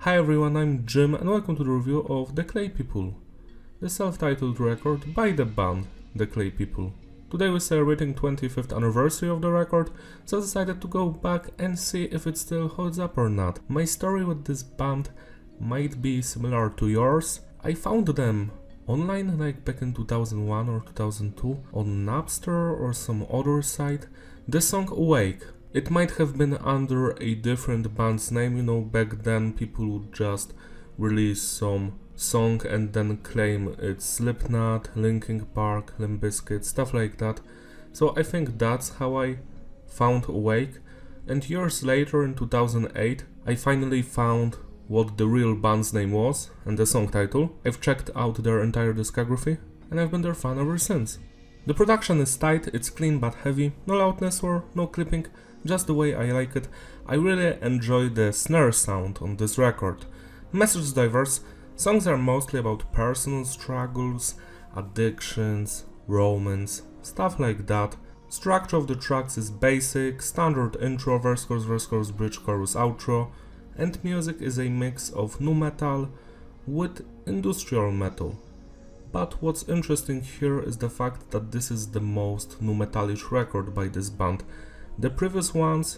Hi everyone, I'm Jim and welcome to the review of The Clay People, the self-titled record by the band The Clay People. Today we're celebrating 25th anniversary of the record, so I decided to go back and see if it still holds up or not. My story with this band might be similar to yours. I found them online like back in 2001 or 2002 on Napster or some other site. The song Awake. It might have been under a different band's name, back then people would just release some song and then claim it's Slipknot, Linkin Park, Limp Bizkit, stuff like that. So I think that's how I found Awake. And years later, in 2008, I finally found what the real band's name was and the song title. I've checked out their entire discography and I've been their fan ever since. The production is tight, it's clean but heavy, no loudness or no clipping, just the way I like it. I really enjoy the snare sound on this record. Message is diverse, songs are mostly about personal struggles, addictions, romance, stuff like that. Structure of the tracks is basic, standard intro, verse, chorus, bridge, chorus, outro, and music is a mix of nu metal with industrial metal. But what's interesting here is the fact that this is the most nu metalish record by this band. The previous ones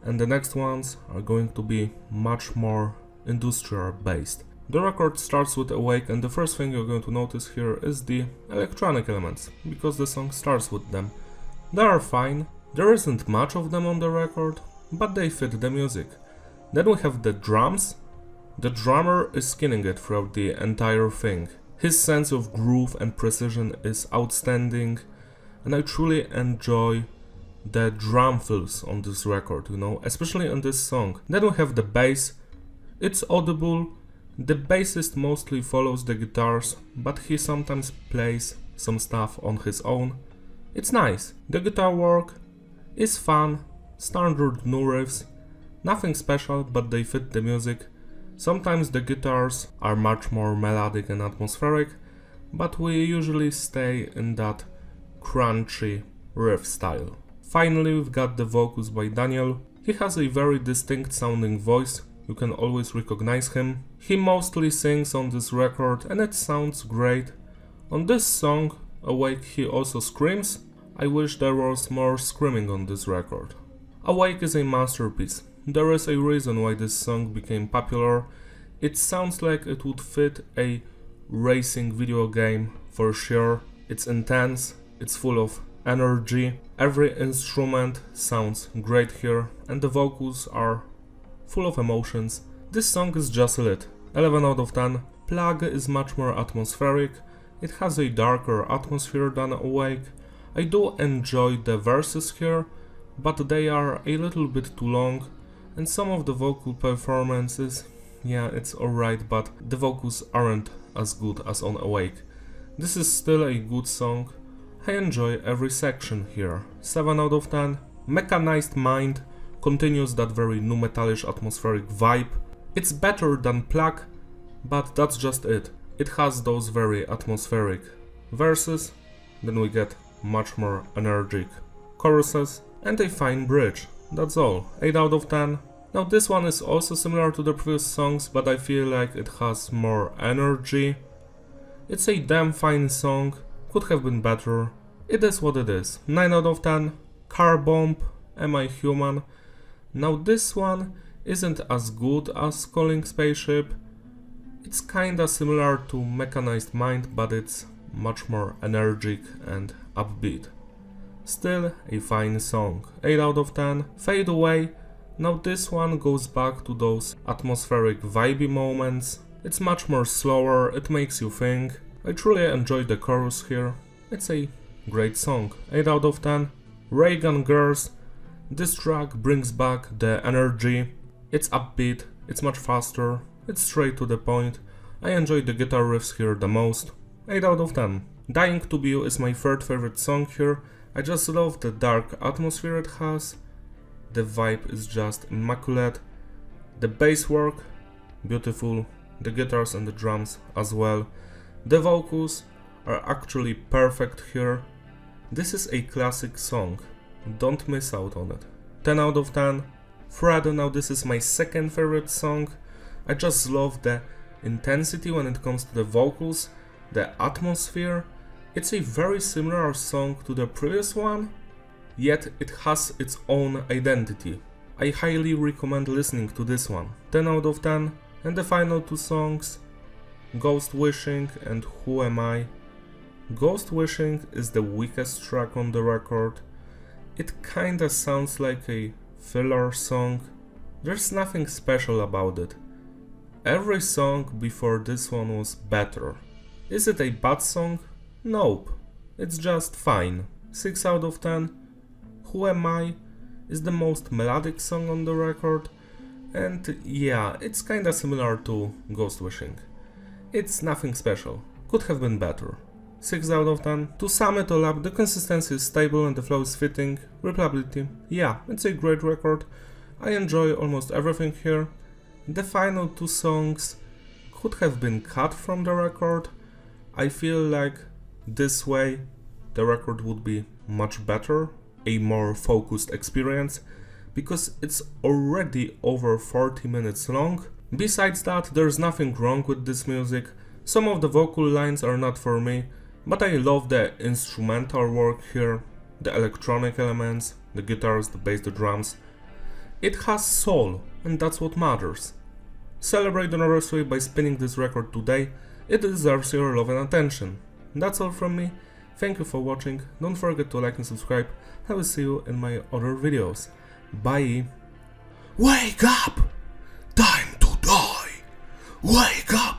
and the next ones are going to be much more industrial based. The record starts with Awake and the first thing you're going to notice here is the electronic elements, because the song starts with them. They are fine, there isn't much of them on the record, but they fit the music. Then we have the drums. The drummer is killing it throughout the entire thing. His sense of groove and precision is outstanding, and I truly enjoy the drum fills on this record, especially on this song. Then we have the bass. It's audible. The bassist mostly follows the guitars, but he sometimes plays some stuff on his own. It's nice. The guitar work is fun, standard nu riffs, nothing special, but they fit the music. Sometimes the guitars are much more melodic and atmospheric, but we usually stay in that crunchy riff style. Finally, we've got the vocals by Daniel. He has a very distinct sounding voice, you can always recognize him. He mostly sings on this record and it sounds great. On this song, Awake, he also screams. I wish there was more screaming on this record. Awake is a masterpiece. There is a reason why this song became popular. It sounds like it would fit a racing video game for sure. It's intense, it's full of energy, every instrument sounds great here, and the vocals are full of emotions. This song is just lit. 11 out of 10. Plug is much more atmospheric, it has a darker atmosphere than Awake. I do enjoy the verses here, but they are a little bit too long, and some of the vocal performances, yeah, it's alright, but the vocals aren't as good as on Awake. This is still a good song. I enjoy every section here. 7 out of 10. Mechanized Mind continues that very nu metalish atmospheric vibe. It's better than Plug, but that's just it. It has those very atmospheric verses, then we get much more energetic choruses, and a fine bridge. That's all. 8 out of 10. Now this one is also similar to the previous songs, but I feel like it has more energy. It's a damn fine song, could have been better. It is what it is. 9 out of 10. Car Bomb, Am I Human? Now this one isn't as good as Calling Spaceship. It's kinda similar to Mechanized Mind, but it's much more energetic and upbeat. Still a fine song. 8 out of 10. Fade Away. Now this one goes back to those atmospheric vibey moments. It's much more slower, it makes you think. I truly enjoyed the chorus here. It's a great song. 8 out of 10. Reagan Girls. This track brings back the energy. It's upbeat, it's much faster, it's straight to the point. I enjoyed the guitar riffs here the most. 8 out of 10. Dying to Be You is my third favorite song here. I just love the dark atmosphere it has. The vibe is just immaculate. The bass work, beautiful. The guitars and the drums as well. The vocals are actually perfect here. This is a classic song. Don't miss out on it. 10 out of 10. Fred, now this is my second favorite song. I just love the intensity when it comes to the vocals, the atmosphere. It's a very similar song to the previous one, yet it has its own identity. I highly recommend listening to this one. 10 out of 10. And the final two songs, Ghost Wishing and Who Am I? Ghost Wishing is the weakest track on the record. It kinda sounds like a filler song. There's nothing special about it. Every song before this one was better. Is it a bad song? Nope. It's just fine. 6 out of 10. Who Am I? Is the most melodic song on the record, and yeah, it's kinda similar to Ghost Wishing. It's nothing special. Could have been better. 6 out of 10. To sum it all up, the consistency is stable and the flow is fitting. Replayability, yeah, it's a great record. I enjoy almost everything here. The final two songs could have been cut from the record. I feel like this way the record would be much better, a more focused experience, because it's already over 40 minutes long. Besides that, there's nothing wrong with this music. Some of the vocal lines are not for me, but I love the instrumental work here, the electronic elements, the guitars, the bass, the drums. It has soul, and that's what matters. Celebrate the anniversary by spinning this record today. It deserves your love and attention. That's all from me. Thank you for watching. Don't forget to like and subscribe. I will see you in my other videos. Bye. Wake up! Time to die! Wake up!